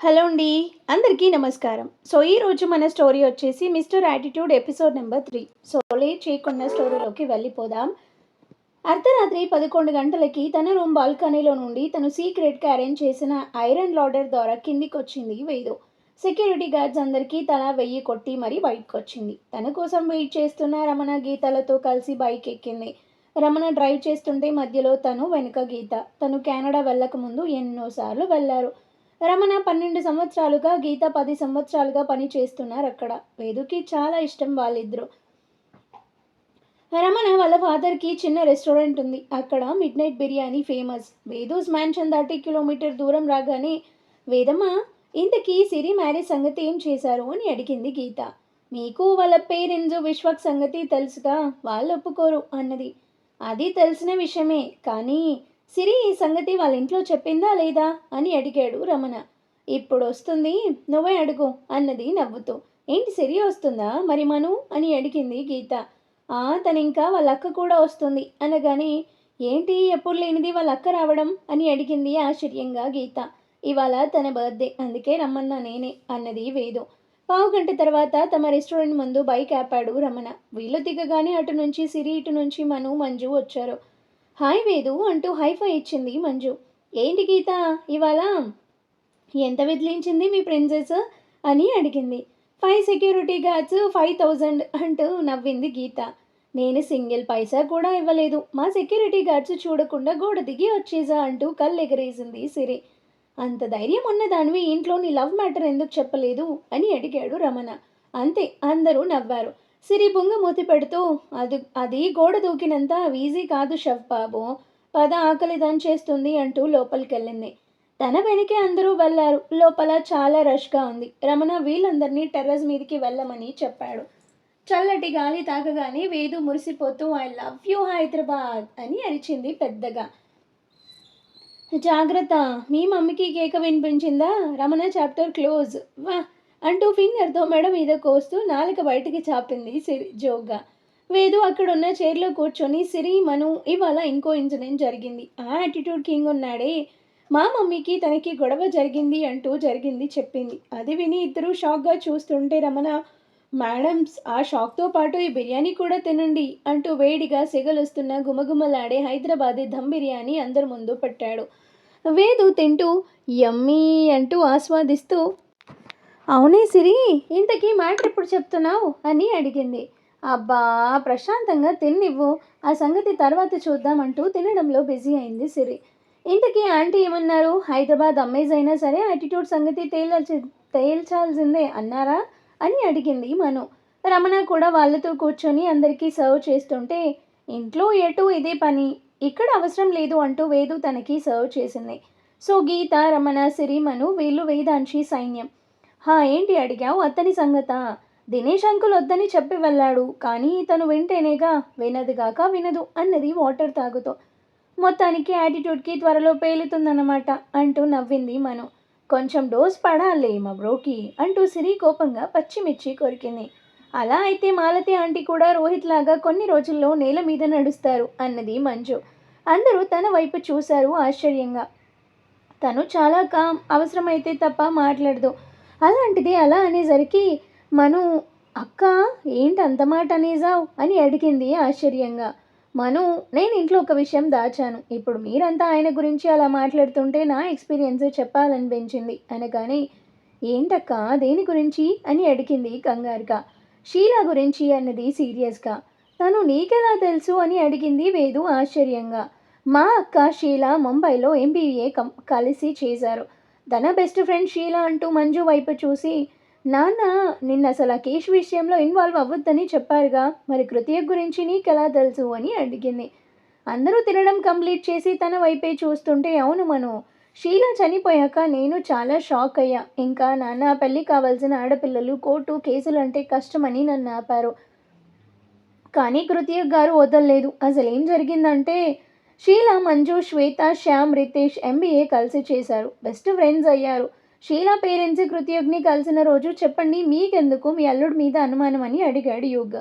Hello అండి. అందరికీ నమస్కారం. ఈరోజు మన స్టోరీ వచ్చేసి 'mister attitude' episode number 3. Late చేయకుండా స్టోరీలోకి వెళ్ళిపోదాం. అర్ధరాత్రి 11 గంటలకి తన రూమ్ బాల్కనీలో నుండి తను సీక్రెట్‌గా అరేంజ్ చేసిన ఐరన్ లాడర్ ద్వారా కిందికొచ్చింది వేదు. సెక్యూరిటీ గార్డ్స్ అందరికీ తలా 1000 కొట్టి మరీ బయటకొచ్చింది. తన కోసం వెయిట్ చేస్తున్న రమణ, గీతలతో కలిసి బైక్ ఎక్కింది. రమణ డ్రైవ్ చేస్తుంటే మధ్యలో తను వెనుక గీత. తను కెనడా వెళ్ళకముందు ఎన్నోసార్లు వెళ్లారు. రమణ 12 సంవత్సరాలుగా, గీత 10 సంవత్సరాలుగా పని చేస్తున్నారక్కడ. వేదుకి చాలా ఇష్టం వాళ్ళిద్దరూ. రమణ వాళ్ళ ఫాదర్కి చిన్న రెస్టారెంట్ ఉంది. అక్కడ midnight biryani famous. Vedus mansion దాటి కిలోమీటర్ దూరం రాగానే, వేదమ్మ, ఇంతకీ సిరి మ్యారేజ్ సంగతి ఏం చేశారు అని అడిగింది గీత. మీకు వాళ్ళ పేరెంట్స్ విశ్వక్ సంగతి తెలుసుగా, వాళ్ళు ఒప్పుకోరు అన్నది. అది తెలిసిన విషయమే, కానీ సిరి ఈ సంగతి వాళ్ళ ఇంట్లో చెప్పిందా లేదా అని అడిగాడు రమణ. ఇప్పుడు వస్తుంది, నువ్వే అడుగు అన్నది నవ్వుతూ. ఏంటి సిరి వస్తుందా మరి మను అని అడిగింది గీత. తనింకా వాళ్ళ అక్క కూడా వస్తుంది అనగానే, ఏంటి ఎప్పుడు లేనిది వాళ్ళ అక్క రావడం అని అడిగింది ఆశ్చర్యంగా గీత. ఇవాళ తన బర్త్డే, అందుకే రమ్మన్నా నేనే అన్నది వేదు. పావుగంట తర్వాత తమ రెస్టారెంట్ ముందు బైక్ ఆపాడు రమణ. వీళ్ళు దిగగానే అటు నుంచి సిరి, ఇటు నుంచి మను, మంజు వచ్చారు. హాయ్ వేదు అంటూ హైఫై ఇచ్చింది మంజు. ఏంటి గీత ఇవాళ ఎంత విదిలించింది మీ ప్రిన్సెస్ అని అడిగింది. 5 సెక్యూరిటీ గార్డ్స్ 5000 అంటూ నవ్వింది గీత. నేను సింగిల్ పైసా కూడా ఇవ్వలేదు, మా సెక్యూరిటీ గార్డ్స్ చూడకుండా గోడ దిగి వచ్చేసా అంటూ కళ్ళెగరేసింది సిరి. అంత ధైర్యం ఉన్నదానివి ఇంట్లో నీ లవ్ మ్యాటర్ ఎందుకు చెప్పలేదు అని అడిగాడు రమణ. అంతే, అందరూ నవ్వారు. సిరి మూతి పెడుతూ, అది గోడ దూకినంత ఈజీ కాదు షఫ్ బాబు, పద ఆకలి దంచేస్తుంది అంటూ లోపలికెళ్ళింది. తన వెనకే అందరూ వెళ్లారు. లోపల చాలా రష్గా ఉంది. రమణ వీళ్ళందరినీ టెర్రస్ మీదకి వెళ్ళమని చెప్పాడు. చల్లటి గాలి తాగగానే వేదు మురిసిపోతూ, ఐ లవ్ యూ హైదరాబాద్ అని అరిచింది పెద్దగా. జాగ్రత్త, మీ మమ్మీకి కేక వినిపించిందా? Ramana chapter close. వా అంటూ ఫింగర్తో మెడ మీద కోస్తూ నాలుక బయటికి చాపింది సిరి జోగ్గా. వేదు అక్కడున్న చైర్లో కూర్చొని, సిరి, మను, ఇవాళ ఇంకో ఇన్సిడెంట్ జరిగింది. ఆ యాటిట్యూడ్ కింగ్ ఉన్నాడే, మా మమ్మీకి తనకి గొడవ జరిగింది అంటూ జరిగింది చెప్పింది. అది విని ఇద్దరూ షాక్గా చూస్తుంటే రమణ, మేడమ్స్, ఆ షాక్తో పాటు ఈ బిర్యానీ కూడా తినండి అంటూ వేడిగా సెగలొస్తున్న గుమగుమలాడే హైదరాబాదీ దమ్ బిర్యానీ అందరి ముందు పెట్టాడు. వేదు తింటూ యమ్మీ అంటూ ఆస్వాదిస్తూ, అవునే సిరి, ఇంతకీ మ్యాటర్ ఎప్పుడు చెప్తున్నావు అని అడిగింది. అబ్బా, ప్రశాంతంగా తిన్నివ్వు, ఆ సంగతి తర్వాత చూద్దామంటూ తినడంలో బిజీ అయింది సిరి. ఇంతకీ ఆంటీ ఏమన్నారు? హైదరాబాద్ అమ్మేజ్ అయినా సరే యాటిట్యూడ్ సంగతి తేల్చాల్సిందే అన్నారా అని అడిగింది మను. రమణ కూడా వాళ్ళతో కూర్చొని అందరికీ సర్వ్ చేస్తుంటే, ఇంట్లో ఎటు ఇదే పని, ఇక్కడ అవసరం లేదు అంటూ వేదు తనకి సర్వ్ చేసింది. గీత, రమణ, సిరి, మను వీళ్ళు వేదాంశి సైన్యం. ఏంటి అడిగావు అతని సంగతా? దినేష్ అంకుల్ వద్దని చెప్పి వెళ్ళాడు, కానీ తను వింటేనేగా, వినదుగాక వినదు అన్నది వాటర్ తాగుతూ. మొత్తానికి యాటిట్యూడ్కి త్వరలో పేలుతుందన్నమాట అంటూ నవ్వింది మను. కొంచెం డోస్ పడాలే మా బ్రోకి అంటూ సిరి కోపంగా పచ్చిమిర్చి కొరికింది. అలా అయితే మాలతి ఆంటీ కూడా రోహిత్ లాగా కొన్ని రోజుల్లో నేల మీద నడుస్తారు అన్నది మంజు. అందరూ తన వైపు చూశారు ఆశ్చర్యంగా. తను చాలా కామ్, అవసరమైతే తప్ప మాట్లాడదు. అలాంటిది అలా అనేసరికి మను, అక్క ఏంటి అంత మాట అనేసావు అని అడిగింది ఆశ్చర్యంగా. మను, నేను ఇంట్లో ఒక విషయం దాచాను, ఇప్పుడు మీరంతా ఆయన గురించి అలా మాట్లాడుతుంటే నా ఎక్స్పీరియన్స్ చెప్పాలనిపించింది అనగానే, ఏంటక్క దేని గురించి అని అడిగింది కంగారుగా. షీలా గురించి అన్నది సీరియస్గా. తను నీకెలా తెలుసు అని అడిగింది వేదు ఆశ్చర్యంగా. మా అక్క షీలా ముంబైలో MBA కలిసి చేశారు. తన బెస్ట్ ఫ్రెండ్ షీలా అంటూ మంజు వైపు చూసి, నాన్న నిన్న అసలు ఆ కేసు విషయంలో ఇన్వాల్వ్ అవ్వద్దని చెప్పారుగా, మరి కృతిక గురించి నీకెలా తెలుసు అని అడిగింది. అందరూ తినడం కంప్లీట్ చేసి తన వైపే చూస్తుంటే, అవును మను, షీలా చనిపోయాక నేను చాలా షాక్ అయ్యా. ఇంకా నాన్న పెళ్ళి కావాల్సిన ఆడపిల్లలు కోర్టు కేసులు అంటే కష్టమని నన్ను ఆపారు, కానీ కృతిక గారు వదలలేదు. అసలు ఏం జరిగిందంటే, షీలా, మంజు, శ్వేత, శ్యామ్, రితేష్ MBA కలిసి చేశారు. బెస్ట్ ఫ్రెండ్స్ అయ్యారు. షీలా పేరెంట్స్ కృతియుగ్ని కలిసిన రోజు చెప్పండి, మీకెందుకు మీ అల్లుడి మీద అనుమానం అని అడిగాడు యుగ్.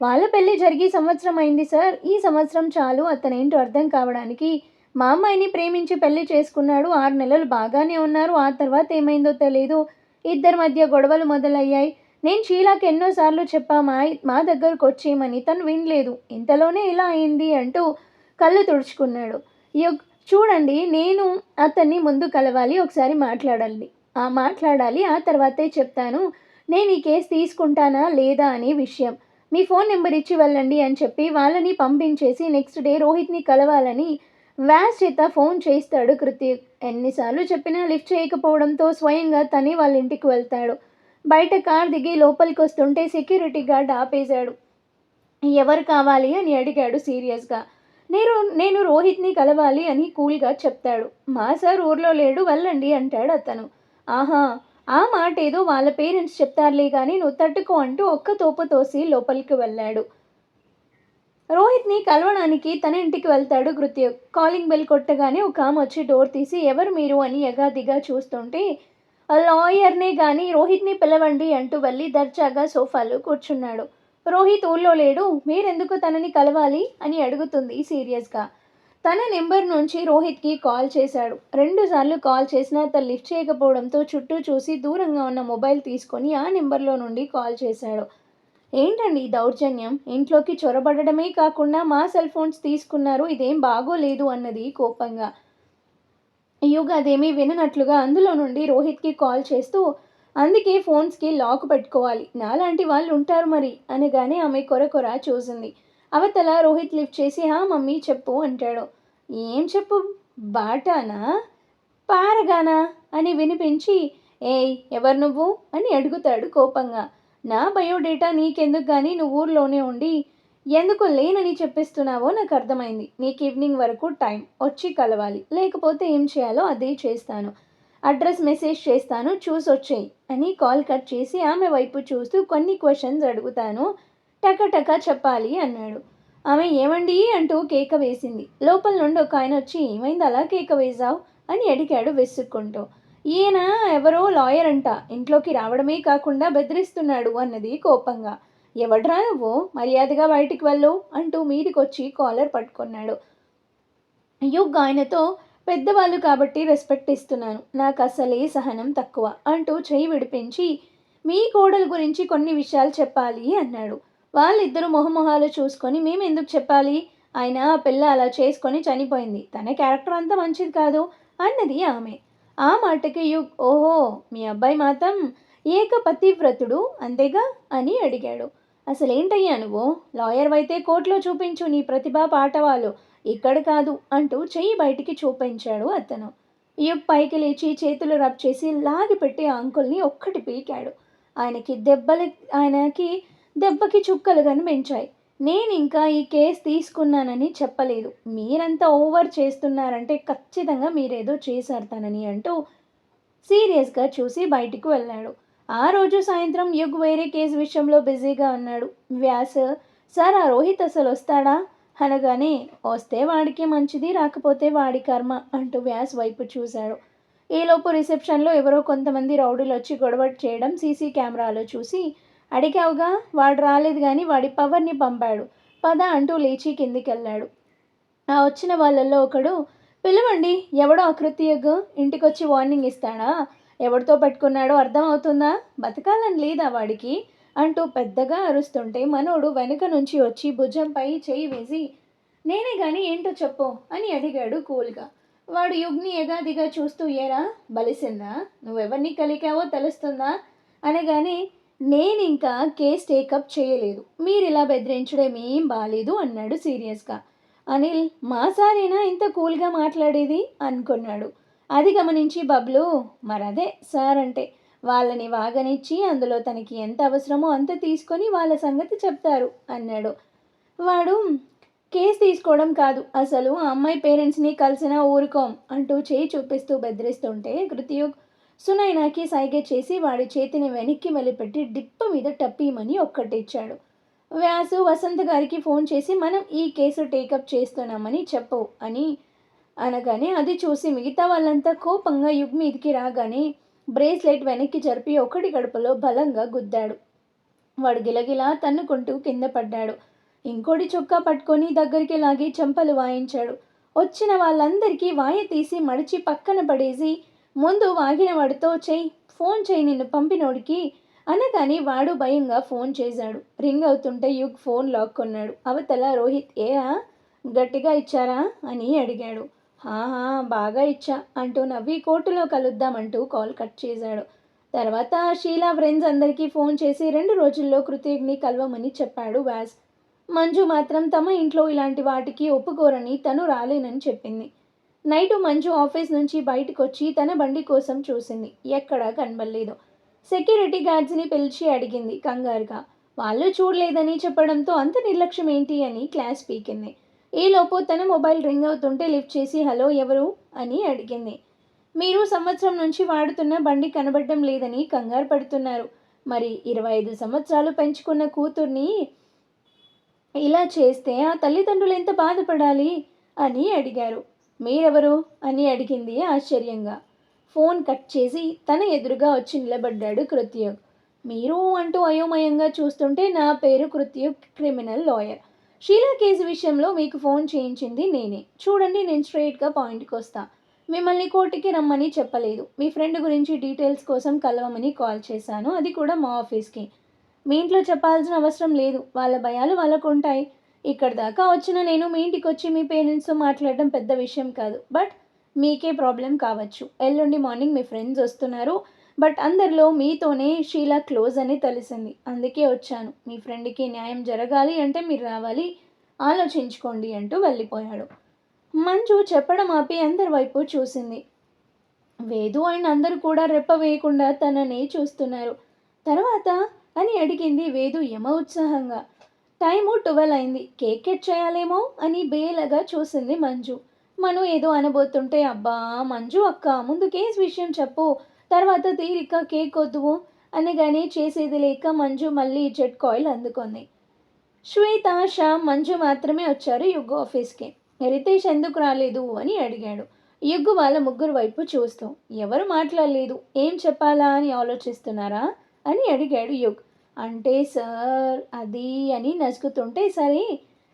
వాళ్ళ పెళ్లి జరిగి సంవత్సరం అయింది సార్, ఈ సంవత్సరం చాలు అతనేంటో అర్థం కావడానికి. మా అమ్మాయిని ప్రేమించి పెళ్లి చేసుకున్నాడు. 6 నెలలు బాగానే ఉన్నారు. ఆ తర్వాత ఏమైందో తెలీదు. ఇద్దరి మధ్య గొడవలు మొదలయ్యాయి. నేను షీలాకి ఎన్నో సార్లు చెప్పా మా దగ్గరకొచ్చేయమని. తను వినలేదు. ఇంతలోనే ఇలా అయింది అంటూ కళ్ళు తుడుచుకున్నాడు. యుగ్ చూడండి, నేను అతన్ని ముందు కలవాలి. ఒకసారి మాట్లాడాలి. ఆ తర్వాతే చెప్తాను నేను ఈ కేసు తీసుకుంటానా లేదా అనే విషయం. మీ ఫోన్ నెంబర్ ఇచ్చి వెళ్ళండి అని చెప్పి వాళ్ళని పంపించేసి నెక్స్ట్ డే రోహిత్ని కలవాలని వ్యాస్ చేత ఫోన్ చేస్తాడు కృతిక్. ఎన్నిసార్లు చెప్పినా లిఫ్ట్ చేయకపోవడంతో స్వయంగా తనే వాళ్ళ ఇంటికి వెళ్తాడు. బయట కార్ దిగి లోపలికి వస్తుంటే సెక్యూరిటీ గార్డ్ ఆపేశాడు. ఎవరు కావాలి అని అడిగాడు సీరియస్గా. నేను రోహిత్ని కలవాలి అని కూల్గా చెప్తాడు. మా సార్ ఊర్లో లేడు, వెళ్ళండి అంటాడు అతను. ఆహా, ఆ మాట ఏదో వాళ్ళ పేరెంట్స్ చెప్తారులే కానీ నువ్వు తట్టుకో అంటూ ఒక్క తోపు తోసి లోపలికి వెళ్ళాడు. రోహిత్ని కలవడానికి తన ఇంటికి వెళ్తాడు కృత్యక్. కాలింగ్ బెల్ కొట్టగానే ఒక ఆమె వచ్చి డోర్ తీసి ఎవరు మీరు అని ఎగాదిగా చూస్తుంటే లాయర్నే కానీ రోహిత్ని పిలవండి అంటూ వెళ్ళి దర్జాగా సోఫాలో కూర్చున్నాడు. రోహిత్ ఊళ్ళో లేడు, మీరెందుకు తనని కలవాలి అని అడుగుతుంది సీరియస్గా. తన నెంబర్ నుంచి రోహిత్కి కాల్ చేశాడు. 2 సార్లు కాల్ చేసినా తను లిఫ్ట్ చేయకపోవడంతో చుట్టూ చూసి దూరంగా ఉన్న మొబైల్ తీసుకొని ఆ నెంబర్లో నుండి కాల్ చేశాడు. ఏంటండి ఈ దౌర్జన్యం? ఇంట్లోకి చొరబడమే కాకుండా మా సెల్ ఫోన్స్ తీసుకున్నారు, ఇదేం బాగోలేదు అన్నది కోపంగా. యుగ్ అదేమీ విననట్లుగా అందులో నుండి రోహిత్కి కాల్ చేస్తూ అందుకే ఫోన్స్కి లాక్ పెట్టుకోవాలి, నాలాంటి వాళ్ళు ఉంటారు మరి అనగానే ఆమె కొర చూసింది. అవతల రోహిత్ లిఫ్ట్ చేసి హా మమ్మీ చెప్పు అంటాడు. ఏం చెప్పు, బాటానా పారగానా అని వినిపించి ఏయ్ ఎవరు నువ్వు అని అడుగుతాడు కోపంగా. నా బయోడేటా నీకెందుకు కానీ నువ్వు ఊర్లోనే ఉండి ఎందుకు లేనని చెప్పిస్తున్నావో నాకు అర్థమైంది. నీకు ఈవినింగ్ వరకు టైం, వచ్చి కలవాలి, లేకపోతే ఏం చేయాలో అదే చేస్తాను. అడ్రస్ మెసేజ్ చేస్తాను, చూసొచ్చేయి అని కాల్ కట్ చేసి ఆమె వైపు చూస్తూ కొన్ని క్వశ్చన్స్ అడుగుతాను, టకటకా చెప్పాలి అన్నాడు. ఆమె ఏమండి అంటూ కేక వేసింది. లోపల నుండి ఒక ఆయన వచ్చి ఏమైంది అలా కేక వేశావు అని అడిగాడు విసుక్కుంటూ. ఈయన ఎవరో లాయర్ అంట, ఇంట్లోకి రావడమే కాకుండా బెదిరిస్తున్నాడు అన్నది కోపంగా. ఎవడ్రా నువ్వు, మర్యాదగా బయటికి వెళ్ళు అంటూ మీదికొచ్చి కాలర్ పట్టుకున్నాడు. యుగ్ ఆయనతో పెద్దవాళ్ళు కాబట్టి రెస్పెక్ట్ ఇస్తున్నాను, నాకు అసలే సహనం తక్కువ అంటూ చెయ్యి విడిపించి మీ కోడలు గురించి కొన్ని విషయాలు చెప్పాలి అన్నాడు. వాళ్ళిద్దరూ మొహమొహాలు చూసుకొని మేమెందుకు చెప్పాలి, ఆయన ఆ పిల్ల అలా చేసుకొని చనిపోయింది, తన క్యారెక్టర్ అంతా మంచిది కాదు అన్నది ఆమె. ఆ మాటకి యుగ్ ఓహో మీ అబ్బాయి మాత్రం ఏకపతివ్రతుడు అంతేగా అని అడిగాడు. అసలేంటయ్యా నువ్వు, లాయర్ అయితే కోర్టులో చూపించు నీ ప్రతిభా పాఠవాలు, ఇక్కడ కాదు అంటూ చెయ్యి బయటికి చూపించాడు అతను. యుగ్ పైకి లేచి చేతులు రబ్ చేసి లాగిపెట్టి ఆ అంకుల్ని ఒక్కటి పీకాడు. ఆయనకి దెబ్బకి చుక్కలు కనిపించాయి. నేను ఇంకా ఈ కేసు తీసుకున్నానని చెప్పలేదు, మీరంతా ఓవర్ చేస్తున్నారంటే ఖచ్చితంగా మీరేదో చేశారు తనని అంటూ సీరియస్గా చూసి బయటికి వెళ్ళాడు. ఆ రోజు సాయంత్రం యుగ్ వేరే కేసు విషయంలో బిజీగా ఉన్నాడు. వ్యాస్ సార్ ఆ రోహిత్ అసలు వస్తాడా అనగానే వస్తే వాడికి మంచిది, రాకపోతే వాడి కర్మ అంటూ వ్యాస్ వైపు చూశాడు. ఈలోపు రిసెప్షన్లో ఎవరో కొంతమంది రౌడీలు వచ్చి గొడవ చేయడం సీసీ కెమెరాలో చూసి అడిగావుగా, వాడు రాలేదు కానీ వాడి పవర్ని పంపాడు, పద అంటూ లేచి కిందికెళ్ళాడు. ఆ వచ్చిన వాళ్ళల్లో ఒకడు పిలవండి, ఎవడో అకృత్యగు ఇంటికొచ్చి వార్నింగ్ ఇస్తాడా, ఎవరితో పెట్టుకున్నాడో అర్థం అవుతుందా, బతకాలని లేదా వాడికి అంటూ పెద్దగా అరుస్తుంటే మనోడు వెనుక నుంచి వచ్చి భుజంపై చేయి వేసి నేనే కానీ ఏంటో చెప్పు అని అడిగాడు కూల్గా. వాడు యుగ్ని ఎగాదిగా చూస్తూ ఏరా బలిసిందా, నువ్వెవరిని కలికావో తెలుస్తుందా అనగానే నేనింకా కేస్ టేకప్ చేయలేదు, మీరు ఇలా బెదిరించడం ఏం బాలేదు అన్నాడు సీరియస్గా. అనిల్ మా సారేనా ఇంత కూల్గా మాట్లాడేది అనుకున్నాడు. అది గమనించి బబ్లు మరదే సార్ అంటే, వాళ్ళని వాగనిచ్చి అందులో తనకి ఎంత అవసరమో అంత తీసుకొని వాళ్ళ సంగతి చెప్తారు అన్నాడు. వాడు కేసు తీసుకోవడం కాదు, అసలు ఆ అమ్మాయి పేరెంట్స్ని కలిసినా ఊరుకోం అంటూ చేయి చూపిస్తూ బెదిరిస్తుంటే కృతియుగ్ సునైనాకి సైగ చేసి వాడి చేతిని వెనక్కి మెలిపెట్టి డిప్ప మీద టప్పీమని ఒక్కటిచ్చాడు. వ్యాసు వసంత్ గారికి ఫోన్ చేసి మనం ఈ కేసు టేకప్ చేస్తున్నామని చెప్పు అని అనగానే అది చూసి మిగతా వాళ్ళంతా కోపంగా యుగ్ మీదికి రాగానే బ్రేస్లెట్ వెనక్కి జరిపి ఒకటి గడుపులో బలంగా గుద్దాడు. వాడు గిలగిలా తన్నుకుంటూ కింద పడ్డాడు. ఇంకోటి చొక్కా పట్టుకొని దగ్గరికి లాగి చెంపలు వాయించాడు. వచ్చిన వాళ్ళందరికీ వాయ తీసి మడిచి పక్కన పడేసి ముందు వాగిన వాడితో చెయ్యి, ఫోన్ చేయి నిన్ను పంపినోడికి అనగాని వాడు భయంగా ఫోన్ చేశాడు. రింగ్ అవుతుంటే యుగ్ ఫోన్ లాక్కున్నాడు. అవతల రోహిత్ ఏరా గట్టిగా ఇచ్చారా అని అడిగాడు. హాహా బాగా ఇచ్చా అంటూ నవ్వి కోర్టులో కలుద్దామంటూ కాల్ కట్ చేశాడు. తర్వాత షీలా ఫ్రెండ్స్ అందరికీ ఫోన్ చేసి 2 రోజుల్లో కృతజ్ఞని కలవమని చెప్పాడు వ్యాస్. మంజు మాత్రం తమ ఇంట్లో ఇలాంటి వాటికి ఒప్పుకోరని తను రాలేనని చెప్పింది. నైటు మంజు ఆఫీస్ నుంచి బయటకొచ్చి తన బండి కోసం చూసింది. ఎక్కడా కనబడలేదు. సెక్యూరిటీ గార్డ్స్ని పిలిచి అడిగింది కంగారుగా. వాళ్ళు చూడలేదని చెప్పడంతో అంత నిర్లక్ష్యం ఏంటి అని క్లాస్ పీకింది. ఈలోపు తన మొబైల్ రింగ్ అవుతుంటే లిఫ్ట్ చేసి హలో ఎవరు అని అడిగింది. మీరు సంవత్సరం నుంచి వాడుతున్న బండి కనబడడం లేదని కంగారు పడుతున్నారు. మరి 25 సంవత్సరాలు పెంచుకున్న కూతుర్ని ఇలా చేస్తే ఆ తల్లిదండ్రులు ఎంత బాధపడాలి అని అడిగారు. మీరెవరు అని అడిగింది ఆశ్చర్యంగా. ఫోన్ కట్ చేసి తన ఎదురుగా వచ్చి నిలబడ్డాడు కృత్యుగ్. మీరు అంటూ అయోమయంగా చూస్తుంటే నా పేరు కృత్యుగ్, క్రిమినల్ లాయర్. షీలా కేసు విషయంలో మీకు ఫోన్ చేయించింది నేనే. చూడండి నేను స్ట్రైట్గా పాయింట్కి వస్తా. మిమ్మల్ని కోర్టుకి రమ్మని చెప్పలేదు. మీ ఫ్రెండ్ గురించి డీటెయిల్స్ కోసం కలవమని కాల్ చేశాను. అది కూడా మా ఆఫీస్కి. మీ ఇంట్లో చెప్పాల్సిన అవసరం లేదు. వాళ్ళ భయాలు వాళ్ళకు ఉంటాయి. ఇక్కడ దాకా వచ్చిన నేను మీ ఇంటికి వచ్చి మీ పేరెంట్స్తో మాట్లాడడం పెద్ద విషయం కాదు. బట్ మీకే ప్రాబ్లం కావచ్చు. ఎల్లుండి మార్నింగ్ మీ ఫ్రెండ్స్ వస్తున్నారు. బట్ అందరిలో మీతోనే షీలా క్లోజ్ అని తెలిసింది. అందుకే వచ్చాను. మీ ఫ్రెండ్కి న్యాయం జరగాలి అంటే మీరు రావాలి. ఆలోచించుకోండి అంటూ వెళ్ళిపోయాడు. మంజు చెప్పడం ఆపి అందరి వైపు చూసింది. వేదు అండ్ అందరూ కూడా రెప్ప వేయకుండా తనని చూస్తున్నారు. తర్వాత అని అడిగింది వేదు యమ ఉత్సాహంగా. టైము 12 అయింది. కేక్ కట్ చేయాలేమో అని బేలగా చూసింది మంజు. మను ఏదో అనబోతుంటే అబ్బా మంజు అక్క ముందు కేసు విషయం చెప్పు, తర్వాత తీరిక కేక్ వద్దువు అనగానే చేసేది లేక మంజు మళ్ళీ జెట్ కాయిల్ అందుకుంది. శ్వేత, శ్యామ్, మంజు మాత్రమే వచ్చారు యుగ్ ఆఫీస్కి. రితేష్ ఎందుకు రాలేదు అని అడిగాడు. యుగ్ వాళ్ళ ముగ్గురు వైపు చూస్తూ ఎవరు మాట్లాడలేదు, ఏం చెప్పాలా అని ఆలోచిస్తున్నారా అని అడిగాడు యుగ్. అంటే సార్ అది అని నసుగుతుంటే సరే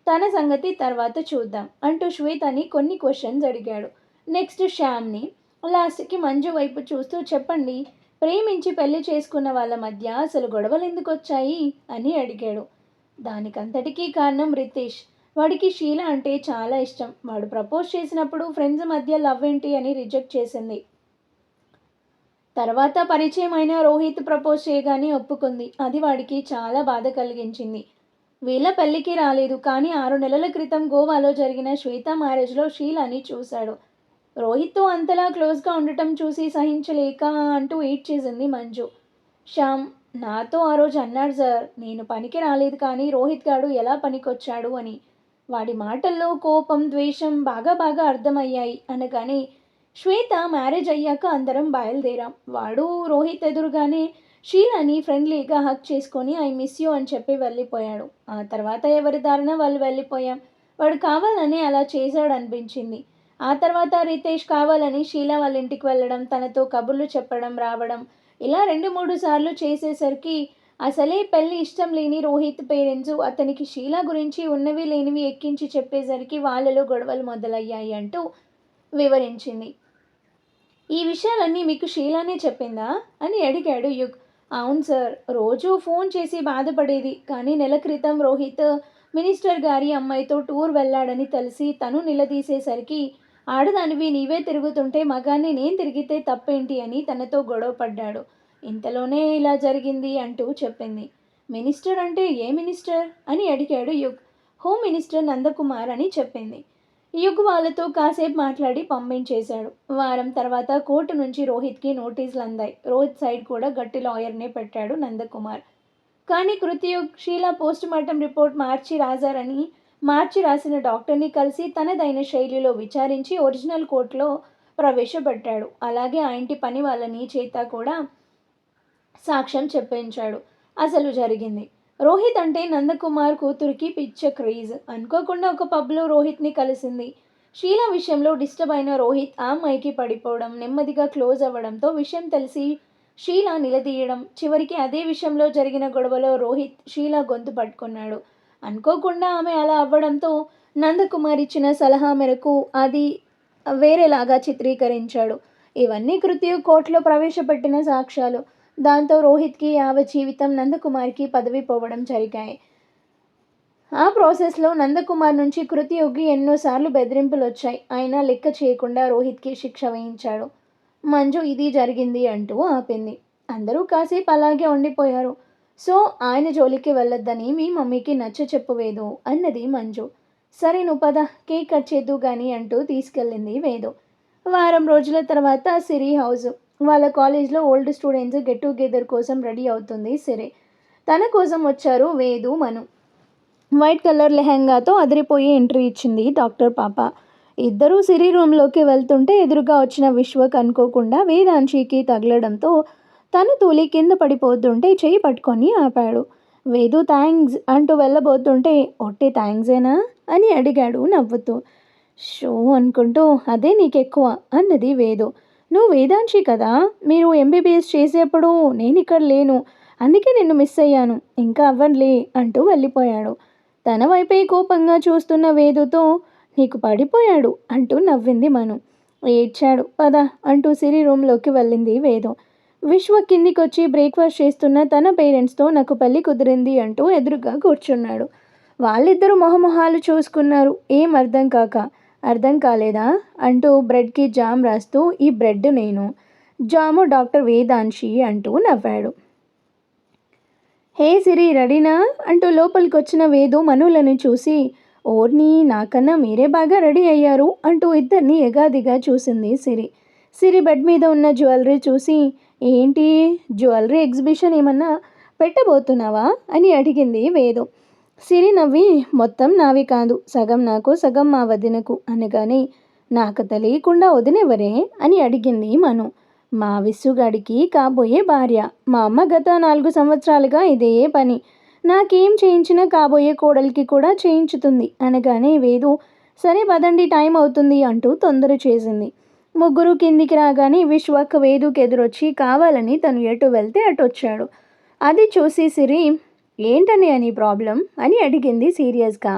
తన సంగతి తర్వాత చూద్దాం అంటూ శ్వేతని కొన్ని క్వశ్చన్స్ అడిగాడు. నెక్స్ట్ శ్యామ్ని, లాస్ట్కి మంజు వైపు చూస్తూ చెప్పండి ప్రేమించి పెళ్లి చేసుకున్న వాళ్ళ మధ్య అసలు గొడవలు ఎందుకు వచ్చాయి అని అడిగాడు. దానికంతటికీ కారణం రితేష్. వాడికి షీల అంటే చాలా ఇష్టం. వాడు ప్రపోజ్ చేసినప్పుడు ఫ్రెండ్స్ మధ్య లవ్ ఏంటి అని రిజెక్ట్ చేసింది. తర్వాత పరిచయం అయిన రోహిత్ ప్రపోజ్ చేయగానే ఒప్పుకుంది. అది వాడికి చాలా బాధ కలిగించింది. వీళ్ళ పెళ్లికి రాలేదు, కానీ 6 నెలల క్రితం గోవాలో జరిగిన శ్వేత మ్యారేజ్లో షీలాని చూశాడు. రోహిత్తో అంతలా క్లోజ్గా ఉండటం చూసి సహించలేక అంటూ వెయిట్ చేసింది మంజు. శ్యామ్ నాతో ఆ రోజు అన్నాడు సార్, నేను పనికి రాలేదు కానీ రోహిత్ గాడు ఎలా పనికొచ్చాడు అని. వాడి మాటల్లో కోపం, ద్వేషం బాగా బాగా అర్థమయ్యాయి అనగానే శ్వేత మ్యారేజ్ అయ్యాక అందరం బయలుదేరాం. వాడు రోహిత్ ఎదురుగానే షీలాని ఫ్రెండ్లీగా హక్ చేసుకొని ఐ మిస్ యూ అని చెప్పి వెళ్ళిపోయాడు. ఆ తర్వాత ఎవరి దారిన వాళ్ళు వెళ్ళిపోయాం. వాడు కావాలని అలా చేశాడు అనిపించింది. ఆ తర్వాత రితేష్ కావాలని షీలా వాళ్ళ ఇంటికి వెళ్ళడం, తనతో కబుర్లు చెప్పడం, రావడం ఇలా 2-3 సార్లు చేసేసరికి అసలే పెళ్ళి ఇష్టం లేని రోహిత్ పేరెంట్స్ అతనికి షీలా గురించి ఉన్నవి లేనివి ఎక్కించి చెప్పేసరికి వాళ్ళలో గొడవలు మొదలయ్యాయి అంటూ వివరించింది. ఈ విషయాలన్నీ మీకు షీలానే చెప్పిందా అని అడిగాడు యుగ్. అవును సార్, రోజూ ఫోన్ చేసి బాధపడేది. కానీ నెల క్రితం రోహిత్ మినిస్టర్ గారి అమ్మాయితో టూర్ వెళ్ళాడని తెలిసి తను నిలదీసేసరికి ఆడదానివి నీవే తిరుగుతుంటే మగాన్ని నేను తిరిగితే తప్పేంటి అని తనతో గొడవ పడ్డాడు. ఇంతలోనే ఇలా జరిగింది అంటూ చెప్పింది. మినిస్టర్ అంటే ఏ మినిస్టర్ అని అడిగాడు యుగ్. హోమ్ మినిస్టర్ నందకుమార్ అని చెప్పింది. యుగ్ వాళ్ళతో కాసేపు మాట్లాడి పంపించేశాడు. వారం తర్వాత కోర్టు నుంచి రోహిత్కి నోటీసులు అందాయి. రోహిత్ సైడ్ కూడా గట్టి లాయర్నే పెట్టాడు నందకుమార్. కానీ కృతయుగ్ షీలా పోస్ట్ మార్టం రిపోర్ట్ మార్చి రాసిన డాక్టర్ని కలిసి తనదైన శైలిలో విచారించి ఒరిజినల్ కోర్టులో ప్రవేశపెట్టాడు. అలాగే ఆ ఇంటి పని వాళ్ళని చేత కూడా సాక్ష్యం చెప్పించాడు. అసలు జరిగింది. రోహిత్ అంటే నందకుమార్ కూతురికి పిచ్చ క్రేజ్. అనుకోకుండా ఒక పబ్లో రోహిత్ని కలిసింది. షీలా విషయంలో డిస్టర్బ్ అయిన రోహిత్ ఆ అమ్మాయికి పడిపోవడం, నెమ్మదిగా క్లోజ్ అవ్వడంతో విషయం తెలిసి షీలా నిలదీయడం, చివరికి అదే విషయంలో జరిగిన గొడవలో రోహిత్ షీలా గొంతు పట్టుకున్నాడు. అనుకోకుండా ఆమె అలా అవ్వడంతో నందకుమార్ ఇచ్చిన సలహా మేరకు అది వేరేలాగా చిత్రీకరించాడు. ఇవన్నీ కృతి కోర్టులో ప్రవేశపెట్టిన సాక్ష్యాలు. దాంతో రోహిత్కి జీవితం, నందకుమార్కి పదవి పోవడం జరిగాయి. ఆ ప్రాసెస్లో నందకుమార్ నుంచి కృతియోగి ఎన్నోసార్లు బెదిరింపులు వచ్చాయి. అయినా లెక్క చేయకుండా రోహిత్కి శిక్ష వేయించాడు. మంజు ఇది జరిగింది అంటూ ఆపింది. అందరూ కాసేపు అలాగే ఉండిపోయారు. సో ఆయన జోలికి వెళ్ళొద్దని మీ మమ్మీకి నచ్చ చెప్పు వేదు అన్నది మంజు. సరే నువ్వు పద, కేక్ కట్ చేద్దు గాని అంటూ తీసుకెళ్ళింది వేదు. వారం రోజుల తర్వాత సిరి హౌస్ వాళ్ళ కాలేజ్లో ఓల్డ్ స్టూడెంట్స్ గెట్ టుగెదర్ కోసం రెడీ అవుతుంది సిరి. తన కోసం వచ్చారు వేదు, మను. వైట్ కలర్ లెహెంగాతో అదిరిపోయి ఎంట్రీ ఇచ్చింది డాక్టర్ పాప. ఇద్దరూ సిరి రూమ్లోకి వెళ్తుంటే ఎదురుగా వచ్చిన విశ్వక్ అనుకోకుండా వేదాంశికి తగలడంతో తను తూలి కింద పడిపోతుంటే చేయి పట్టుకొని ఆపాడు. వేదు థ్యాంక్స్ అంటూ వెళ్ళబోతుంటే ఒట్టి థ్యాంక్సేనా అని అడిగాడు నవ్వుతూ. షో అనుకుంటూ అదే నీకెక్కువ అన్నది వేదు. నువ్వు వేదాంశి కదా, మీరు ఎంబీబీఎస్ చేసేప్పుడు నేను ఇక్కడ లేను, అందుకే నిన్ను మిస్ అయ్యాను, ఇంకా అవ్వనులే అంటూ వెళ్ళిపోయాడు. తన వైపే కోపంగా చూస్తున్న వేదుతో నీకు పడిపోయాడు అంటూ నవ్వింది మను. ఏడ్చాడు. పద అంటూ సిరి రూమ్లోకి వెళ్ళింది వేదు. విశ్వ కిందికొచ్చి బ్రేక్ఫాస్ట్ చేస్తున్న తన పేరెంట్స్తో నాకు పెళ్ళి కుదిరింది అంటూ ఎదురుగా కూర్చున్నాడు. వాళ్ళిద్దరూ మొహమొహాలు చూసుకున్నారు. ఏం అర్థం కాలేదా అంటూ బ్రెడ్కి జామ్ రాస్తూ ఈ బ్రెడ్ నేను, జాము డాక్టర్ వేదాంశి అంటూ నవ్వాడు. హే సిరి రెడీనా అంటూ లోపలికి వచ్చిన వేదు మనులను చూసి ఓర్ని నాకన్నా మీరే బాగా రెడీ అయ్యారు అంటూ ఇద్దరిని ఎగాదిగా చూసింది సిరి. సిరి బెడ్ మీద ఉన్న జ్యువెలరీ చూసి ఏంటి జ్యువెలరీ ఎగ్జిబిషన్ ఏమన్నా పెట్టబోతున్నావా అని అడిగింది వేదు. సిరి నవ్వి మొత్తం నావి కాదు, సగం నాకు సగం మా వదినకు అనగానే నాకు తెలియకుండా వదినెవరే అని అడిగింది మను. మా విస్సుగాడికి కాబోయే భార్య. మా అమ్మ గత 4 సంవత్సరాలుగా ఇదే పని. నాకేం చేయించినా కాబోయే కోడలికి కూడా చేయించుతుంది అనగానే వేదు సరే పదండి టైం అవుతుంది అంటూ తొందర చేసింది. ముగ్గురు కిందికి రాగానే విశ్వక్ వేదుకి ఎదురొచ్చి కావాలని తను ఎటు వెళ్తే అటు వచ్చాడు. అది చూసి సిరి ఏంటని అని ప్రాబ్లం అని అడిగింది సీరియస్గా.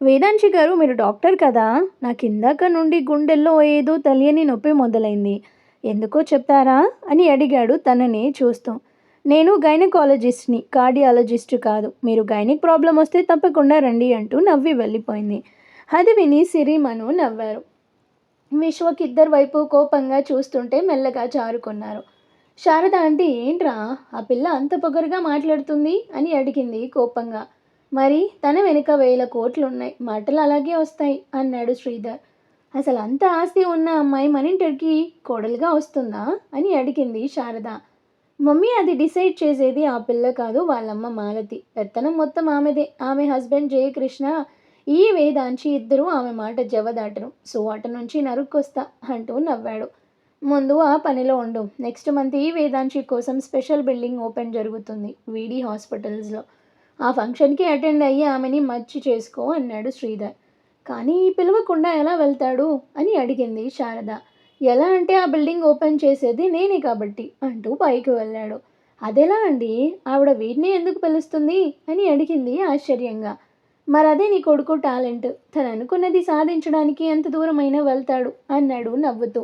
వేదాంశి గారు మీరు డాక్టర్ కదా, నాకు ఇందాక నుండి గుండెల్లో ఏదో తెలియని నొప్పి మొదలైంది, ఎందుకో చెప్తారా అని అడిగాడు తనని చూస్తూ. నేను గైనకాలజిస్ట్ని, కార్డియాలజిస్ట్ కాదు, మీరు గైనిక్ ప్రాబ్లం వస్తే తప్పకుండా రండి అంటూ నవ్వి వెళ్ళిపోయింది. అది విని సిరి మను నవ్వారు. విశ్వక్ ఇద్దరు వైపు కోపంగా చూస్తుంటే మెల్లగా జారుకున్నారు. శారద ఆంటీ ఏంట్రా ఆ పిల్ల అంత పొగరుగా మాట్లాడుతుంది అని అడిగింది కోపంగా. మరి తన వెనుక 1000 కోట్లున్నాయి, మాటలు అలాగే వస్తాయి అన్నాడు శ్రీధర్. అసలు అంత ఆస్తి ఉన్న అమ్మాయి మనింటికి కోడలుగా వస్తుందా అని అడిగింది శారద. మమ్మీ అది డిసైడ్ చేసేది ఆ పిల్ల కాదు, వాళ్ళమ్మ మాలతి. పెత్తనం మొత్తం ఆమెదే. ఆమె హస్బెండ్ జయకృష్ణ, ఈ వేదాంశి ఇద్దరూ ఆమె మాట జవదాటరు. సో అటు నుంచి నరుక్కొస్తా అంటూ నవ్వాడు. ముందు ఆ పనిలో ఉండు. నెక్స్ట్ మంత్ ఈ వేదాంశి కోసం స్పెషల్ బిల్డింగ్ ఓపెన్ జరుగుతుంది వీడి హాస్పిటల్స్లో. ఆ ఫంక్షన్కి అటెండ్ అయ్యి ఆమెని మర్చి చేసుకో అన్నాడు శ్రీధర్. కానీ పిలవకుండా ఎలా వెళ్తాడు అని అడిగింది శారద. ఎలా అంటే ఆ బిల్డింగ్ ఓపెన్ చేసేది నేనే కాబట్టి అంటూ పైకి వెళ్ళాడు. అదెలా అండి, ఆవిడ వీడిని ఎందుకు పిలుస్తుంది అని అడిగింది ఆశ్చర్యంగా. మరదే నీ కొడుకు టాలెంట్, తను అనుకున్నది సాధించడానికి ఎంత దూరమైనా వెళ్తాడు అన్నాడు నవ్వుతూ.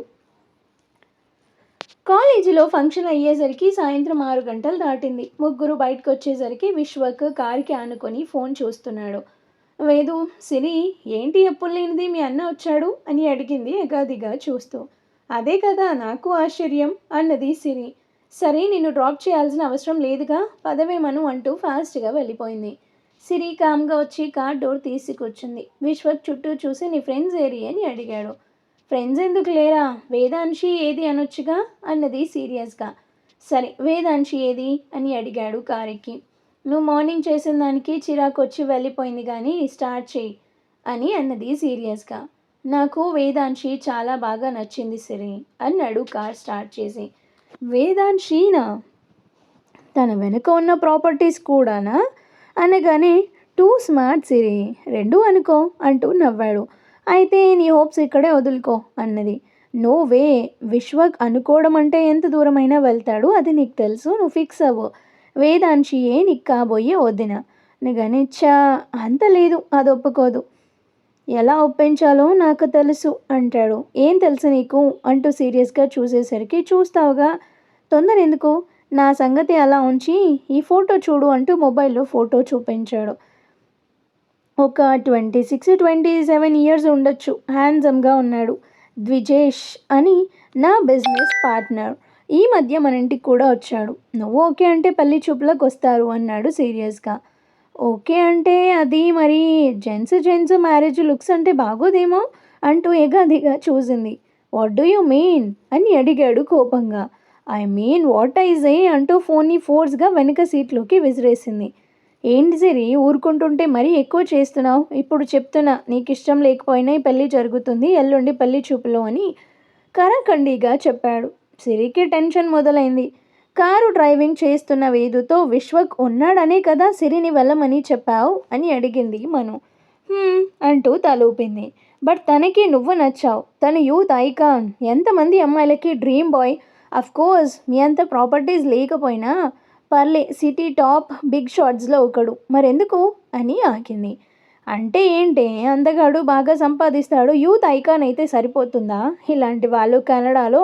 కాలేజీలో ఫంక్షన్ అయ్యేసరికి సాయంత్రం 6 గంటలు దాటింది. ముగ్గురు బయటకు వచ్చేసరికి విశ్వక్ కారుకి ఆనుకొని ఫోన్ చూస్తున్నాడు. వేదు సిరి ఏంటి ఎప్పుడు లేనిది మీ అన్న వచ్చాడు అని అడిగింది ఎగాదిగా చూస్తూ. అదే కదా నాకు ఆశ్చర్యం అన్నది సిరి. సరే నిన్ను డ్రాప్ చేయాల్సిన అవసరం లేదుగా, పదవేమను అంటూ ఫాస్ట్గా వెళ్ళిపోయింది. సిరి కామ్గా వచ్చి కార్ డోర్ తీసి కూర్చుంది. విశ్వక్ చుట్టూ చూసి నీ ఫ్రెండ్స్ ఏరి అని అడిగాడు. ఫ్రెండ్స్ ఎందుకు లేరా, వేదాంశి ఏది అనొచ్చుగా అన్నది సీరియస్గా. సరే వేదాంశి ఏది అని అడిగాడు కారెక్కి. నువ్వు మార్నింగ్ చేసిన దానికి చిరాకు వచ్చి వెళ్ళిపోయింది కానీ స్టార్ట్ చేయి అని అన్నది సీరియస్గా. నాకు వేదాంశి చాలా బాగా నచ్చింది సిరి అన్నాడు కార్ స్టార్ట్ చేసి. వేదాంశీనా, తన వెనుక ఉన్న ప్రాపర్టీస్ కూడానా అనగానే టూ స్మార్ట్ సిరి, రెండు అనుకో అంటూ నవ్వాడు. అయితే నీ హోప్స్ ఇక్కడే వదులుకో అన్నది. నో వే, విశ్వక్ అనుకోవడం అంటే ఎంత దూరమైనా వెళ్తాడు, అది నీకు తెలుసు, నువ్వు ఫిక్స్ అవ్వు. వేదాంశియే నీకు కాబోయే వదిన అనగానే చా అంత లేదు, అది ఒప్పుకోదు. ఎలా ఒప్పించాలో నాకు తెలుసు అంటాడు. ఏం తెలుసు నీకు అంటూ సీరియస్గా చూసేసరికి, చూస్తావుగా తొందర ఎందుకు, నా సంగతి అలా ఉంచి ఈ ఫోటో చూడు అంటూ మొబైల్లో ఫోటో చూపించాడు. ఒక 26-27 ఇయర్స్ ఉండొచ్చు. హ్యాండ్సమ్గా ఉన్నాడు. ద్విజేష్ అని నా బిజినెస్ పార్ట్నర్. ఈ మధ్య మన ఇంటికి కూడా వచ్చాడు. నువ్వు ఓకే అంటే పెళ్లి చూపులకు వస్తారు అన్నాడు సీరియస్గా. ఓకే అంటే అది మరి జెంట్స్ మ్యారేజ్ లుక్స్ అంటే బాగోదేమో అంటూ ఎగాదిగా చూసింది. వాట్ డూ యూ మీన్ అని అడిగాడు కోపంగా. I mean what I say అంటూ ఫోన్ని ఫోర్స్గా వెనక సీట్లోకి విసిరేసింది. ఏంటి సిరి ఊరుకుంటుంటే మరీ ఎక్కువ చేస్తున్నావు. ఇప్పుడు చెప్తున్నా, నీకు ఇష్టం లేకపోయినా ఈ పెళ్ళి జరుగుతుంది ఎల్లుండి పెళ్లి చూపులో అని కరాఖండిగా చెప్పాడు. సిరికి టెన్షన్ మొదలైంది. కారు డ్రైవింగ్ చేస్తున్న వేదుతో, విశ్వక్ ఉన్నాడనే కదా సిరిని వెళ్ళమని చెప్పావు అని అడిగింది మను. అంటూ తలూపింది. బట్ తనకి నువ్వు నచ్చావు. తను యూత్ ఐకాన్, ఎంతమంది అమ్మాయిలకి డ్రీమ్ బాయ్. కోర్స్ మీ అంత ప్రాపర్టీస్ లేకపోయినా పర్లే, సిటీ టాప్ బిగ్ షాట్స్లో ఒకడు, మరెందుకు అని ఆగింది. అంటే ఏంటే, అందగాడు, బాగా సంపాదిస్తాడు, యూత్ ఐకాన్ అయితే సరిపోతుందా? ఇలాంటి వాళ్ళు కెనడాలో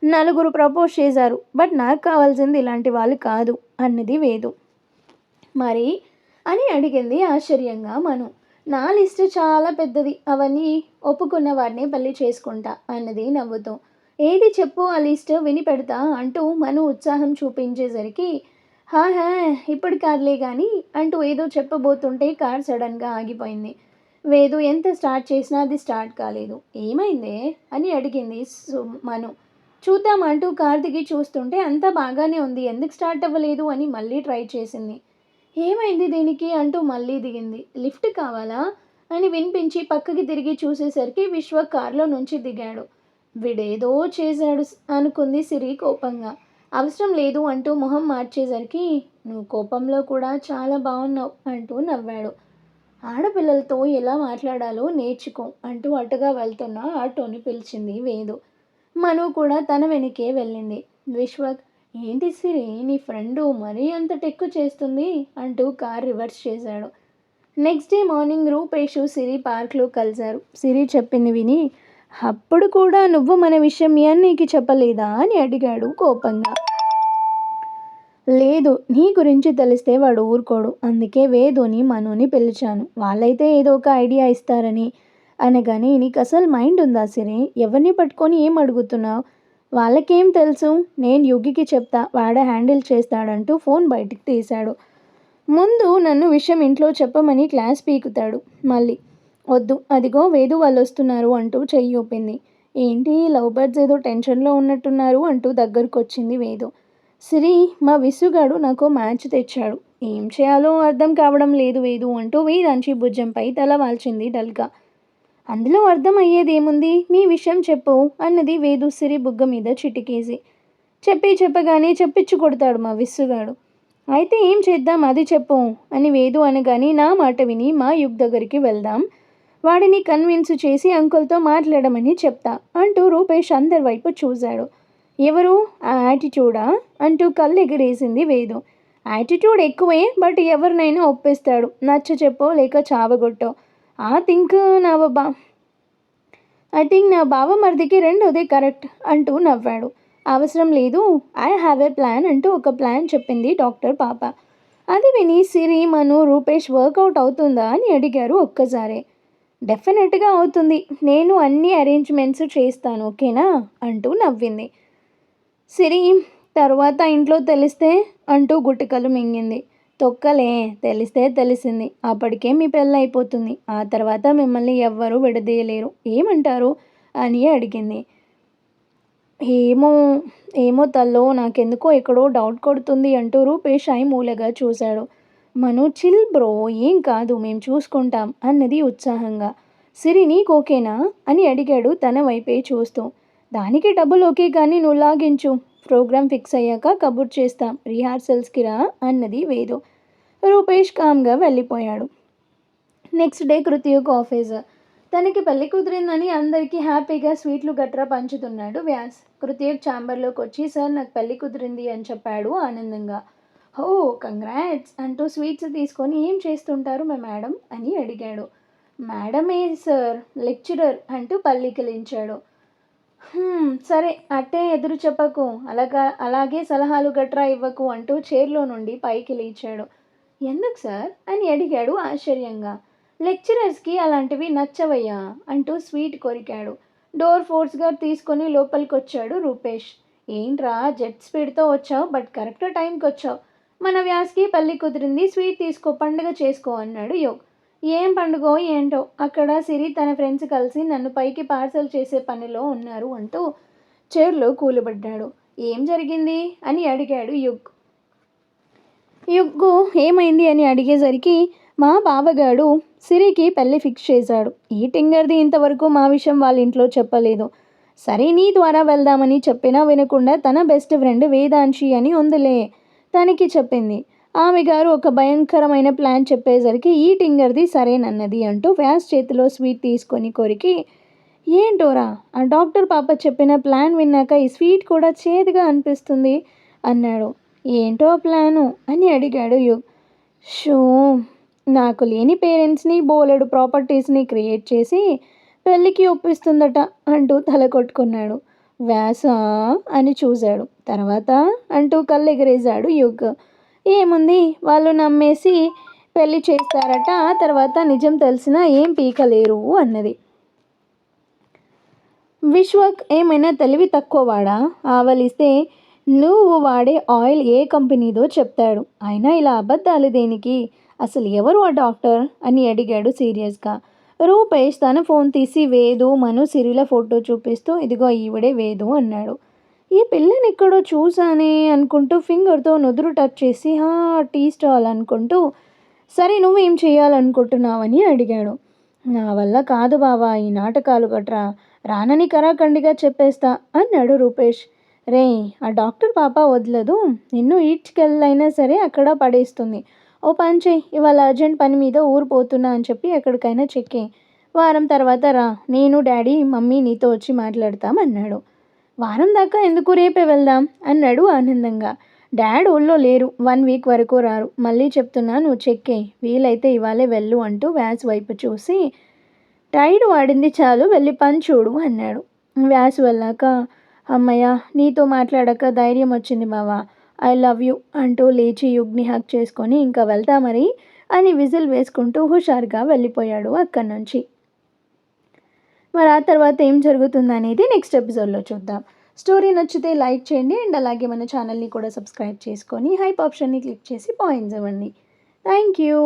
నలుగురు ప్రపోజ్ చేశారు. బట్ నాకు కావాల్సింది ఇలాంటి వాళ్ళు కాదు అన్నది వేదు. మరి అని అడిగింది ఆశ్చర్యంగా మను. నా లిస్టు చాలా పెద్దది, అవన్నీ ఒప్పుకున్న వారిని పెళ్లి చేసుకుంటా అన్నది నవ్వుతూ. ఏది చెప్పు, ఆ లిస్టు విని పెడతా అంటూ మను ఉత్సాహం చూపించేసరికి, హా ఇప్పుడు కాదులే కానీ అంటూ ఏదో చెప్పబోతుంటే కార్ సడన్గా ఆగిపోయింది. వేదు ఎంత స్టార్ట్ చేసినా అది స్టార్ట్ కాలేదు. ఏమైందే అని అడిగింది మను. చూద్దామంటూ కార్ దిగి చూస్తుంటే అంతా బాగానే ఉంది, ఎందుకు స్టార్ట్ అవ్వలేదు అని మళ్ళీ ట్రై చేసింది. ఏమైంది దీనికి అంటూ మళ్ళీ దిగింది. లిఫ్ట్ కావాలా అని వినిపించి పక్కకి తిరిగి చూసేసరికి విశ్వ కారులో నుంచి దిగాడు. వీడేదో చేశాడు అనుకుంది సిరి కోపంగా. అవసరం లేదు అంటూ మొహం మార్చేసరికి, నువ్వు కోపంలో కూడా చాలా బాగున్నావు అంటూ నవ్వాడు. ఆడపిల్లలతో ఎలా మాట్లాడాలో నేర్చుకో అంటూ అటుగా వెళ్తున్న ఆటోని పిలిచింది వేదు. మను కూడా తన వెనకే వెళ్ళింది. విశ్వక్, ఏంటి సిరి నీ ఫ్రెండు మరీ అంత టెక్కు చేస్తుంది అంటూ కార్ రివర్స్ చేశాడు. నెక్స్ట్ డే మార్నింగ్ రూపేషు సిరి పార్క్లో కలిశారు. సిరి చెప్పింది విని, అప్పుడు కూడా నువ్వు మన విషయం మీ అన్నయ్యకి చెప్పలేదా అని అడిగాడు కోపంగా. లేదు, నీ గురించి తెలిస్తే వాడు ఊరుకోడు, అందుకే వేదుని మనుని పిలిచాను, వాళ్ళైతే ఏదో ఒక ఐడియా ఇస్తారని. అనగానే, నీకు అసలు మైండ్ ఉందా సిరి? ఎవరిని పట్టుకొని ఏం అడుగుతున్నావు? వాళ్ళకేం తెలుసు, నేను యుగికి చెప్తా, వాడే హ్యాండిల్ చేస్తాడంటూ ఫోన్ బయటికి తీశాడు. ముందు నన్ను విషయం ఇంట్లో చెప్పమని క్లాస్ పీకుతాడు. మళ్ళీ వద్దు, అదిగో వేదు వాళ్ళు వస్తున్నారు అంటూ చెయ్యి ఊపింది. ఏంటి లవ్ బర్డ్స్ ఏదో టెన్షన్లో ఉన్నట్టున్నారు అంటూ దగ్గరకు వచ్చింది వేదు. సిరి, మా విసుగాడు నాకు మ్యాచ్ తెచ్చాడు, ఏం చేయాలో అర్థం కావడం లేదు వేదు అంటూ వేదాంచి భుజంపై తల వాల్చింది డల్గా. అందులో అర్థం అయ్యేదేముంది, మీ విషయం చెప్పు అన్నది వేదు సిరి బుగ్గ మీద చిటికేసి. చెప్పగానే చెప్పించు కొడతాడు మా విసుగాడు. అయితే ఏం చేద్దాం అది చెప్పు అని వేదు అనగానే, నా మాట విని మా యుగ్ దగ్గరికి వెళ్దాం, వాడిని కన్విన్స్ చేసి అంకుల్తో మాట్లాడమని చెప్తా అంటూ రూపేష్ అందరి వైపు చూశాడు. ఎవరు ఆ యాటిట్యూడా అంటూ కళ్ళు ఎగిరేసింది వేదు. యాటిట్యూడ్ ఎక్కువే, బట్ ఎవరినైనా ఒప్పిస్తాడు, నచ్చ చెప్పో లేక చావగొట్టో. ఐ థింక్ నా బావమరిదికి రెండోదే కరెక్ట్ అంటూ నవ్వాడు. అవసరం లేదు, ఐ హ్యావ్ ఏ ప్లాన్ అంటూ ఒక ప్లాన్ చెప్పింది డాక్టర్ పాప. అది విని సిరి, మను, రూపేష్ వర్కౌట్ అవుతుందా అని అడిగారు ఒక్కసారే. డెఫినెట్గా అవుతుంది, నేను అన్ని అరేంజ్మెంట్స్ చేస్తాను, ఓకేనా అంటూ నవ్వింది. సిరి, తర్వాత ఇంట్లో తెలిస్తే అంటూ గుటికలు మింగింది. తొక్కలే, తెలిస్తే తెలిసింది, అప్పటికే మీ పెళ్ళి అయిపోతుంది, ఆ తర్వాత మిమ్మల్ని ఎవ్వరూ విడదీయలేరు, ఏమంటారు అని అడిగింది. ఏమో ఏమో తల్లో, నాకెందుకో ఎక్కడో డౌట్ కొడుతుంది అంటూ రూపేష్ మూలగా చూశాడు. మను, చిల్ బ్రో, ఏం కాదు, మేము చూసుకుంటాం అన్నది ఉత్సాహంగా. సిరి, నీకు ఓకేనా అని అడిగాడు తన వైపే చూస్తూ. దానికి డబ్బులు ఓకే కానీ నువ్వు లాగించు, ప్రోగ్రామ్ ఫిక్స్ అయ్యాక కబుర్ చేస్తాం, రిహార్సల్స్కి రా అన్నది వేదు. రూపేష్ కామ్గా వెళ్ళిపోయాడు. Next day Kritiyug office. తనకి పెళ్లి కుదిరిందని అందరికీ హ్యాపీగా స్వీట్లు గట్రా పంచుతున్నాడు వ్యాస్. కృతియుగ్ ఛాంబర్లోకి వచ్చి, సార్ నాకు పెళ్లి కుదిరింది అని చెప్పాడు ఆనందంగా. ఓ కంగ్రాట్స్ అంటూ స్వీట్స్ తీసుకొని, ఏం చేస్తుంటారు మా మేడం అని అడిగాడు. మేడమే సార్, లెక్చరర్ అంటూ పల్లికిలించాడు. సరే అట్టే ఎదురు చెప్పకు, అలాగే సలహాలు గట్రా ఇవ్వకు అంటూ చైర్లో నుండి పైకి లేచాడు. ఎందుకు సార్ అని అడిగాడు ఆశ్చర్యంగా. లెక్చరర్స్కి అలాంటివి నచ్చవయ్యా అంటూ స్వీట్ కొరికాడు. డోర్ ఫోర్స్గా తీసుకొని లోపలికొచ్చాడు రూపేష్. ఏంట్రా జెట్ స్పీడ్తో వచ్చావు, బట్ కరెక్ట్ టైంకి వచ్చావు. మన వ్యాస్కి పల్లి కుదిరింది, స్వీట్ తీసుకో, పండుగ చేసుకో అన్నాడు యోగ్. ఏం పండుగో ఏంటో, అక్కడ సిరి తన ఫ్రెండ్స్ కలిసి నన్ను పైకి పార్సల్ చేసే పనిలో ఉన్నారు అంటూ చైర్లో కూలబడ్డాడు. ఏం జరిగింది అని అడిగాడు యుగ్గు. ఏమైంది అని అడిగేసరికి మా బావగాడు సిరికి పెళ్ళి ఫిక్స్ చేశాడు. ఈ టింగర్ది ఇంతవరకు మా విషయం వాళ్ళ ఇంట్లో చెప్పలేదు. సరే నీ ద్వారా వెళ్దామని చెప్పినా వినకుండా తన బెస్ట్ ఫ్రెండ్ వేదాంశి అని ఉందిలే, తనకి చెప్పింది. ఆమె గారు ఒక భయంకరమైన ప్లాన్ చెప్పేసరికి ఈ టింగర్ది సరేనన్నది అంటూ వ్యాస్ చేతిలో స్వీట్ తీసుకొని కొరికి, ఏంటోరా ఆ డాక్టర్ పాప చెప్పిన ప్లాన్ విన్నాక ఈ స్వీట్ కూడా చేదుగా అనిపిస్తుంది అన్నాడు. ఏంటో ప్లాను అని అడిగాడు యుగ్. షో, నాకు లేని పేరెంట్స్ని బోలెడు ప్రాపర్టీస్ని క్రియేట్ చేసి పెళ్ళికి ఒప్పిస్తుందట అంటూ తల కొట్టుకున్నాడు. వ్యాస అని చూశాడు. తర్వాత అంటూ కళ్ళు ఎగరేశాడు యుగ్. ఏముంది, వాళ్ళు నమ్మేసి పెళ్ళి చేస్తారట, ఆ తర్వాత నిజం తెలిసినా ఏం పీకలేరు అన్నది. విశ్వక్ ఏమైనా తెలివి తక్కువవాడా? ఆవలిస్తే నువ్వు వాడే ఆయిల్ ఏ కంపెనీదో చెప్తాడు. అయినా ఇలా అబద్ధాలు దేనికి? అసలు ఎవరు ఆ డాక్టర్ అని అడిగాడు సీరియస్గా. రూపేష్ తన ఫోన్ తీసి వేదు, మను, సిరిల ఫోటో చూపిస్తూ ఇదిగో ఈవిడే వేదు అన్నాడు. ఈ పిల్లని ఎక్కడో చూసానే అనుకుంటూ ఫింగర్తో నుదురు టచ్ చేసి టీ స్టాల్ అనుకుంటూ, సరే నువ్వేం చేయాలనుకుంటున్నావని అడిగాడు. నా వల్ల కాదు బావా ఈ నాటకాలు గట్రా, రానని కరాఖండిగా చెప్పేస్తా అన్నాడు రూపేష్. రే, ఆ డాక్టర్ పాప వదలదు, నిన్ను ఈడ్చుకెళ్ళైనా సరే అక్కడ పడేస్తుంది. ఓ పని చేయి, ఇవాళ అర్జెంట్ పని మీద ఊరు పోతున్నా అని చెప్పి ఎక్కడికైనా చెక్కే, వారం తర్వాత రా, నేను డాడీ మమ్మీ నీతో వచ్చి మాట్లాడతామన్నాడు. వారం దాకా ఎందుకు, రేపే వెళ్దాం అన్నాడు ఆనందంగా. డాడ్ ఊళ్ళో లేరు, 1 వీక్ వరకు రారు. మళ్ళీ చెప్తున్నా, నువ్వు చెక్కే, వీలైతే ఇవాళే వెళ్ళు అంటూ వ్యాస్ వైపు చూసి, టైడ్ వాడింది చాలు, వెళ్ళి పని చూడు అన్నాడు. వ్యాస్ వెళ్ళాక, అమ్మయ్య నీతో మాట్లాడాక ధైర్యం వచ్చింది బావా, ఐ లవ్ యూ అంటూ లేచి యుగ్ని హక్ చేసుకొని ఇంకా వెళ్తా మరి అని విజిల్ వేసుకుంటూ హుషారుగా వెళ్ళిపోయాడు అక్కడి నుంచి. మరి ఆ తర్వాత ఏం జరుగుతుందనేది నెక్స్ట్ ఎపిసోడ్లో చూద్దాం. స్టోరీ నచ్చితే లైక్ చేయండి అండ్ అలాగే మన ఛానల్ని కూడా సబ్స్క్రైబ్ చేసుకొని హైప్ ఆప్షన్ని క్లిక్ చేసి పాయింట్స్ ఇవ్వండి. Thank you.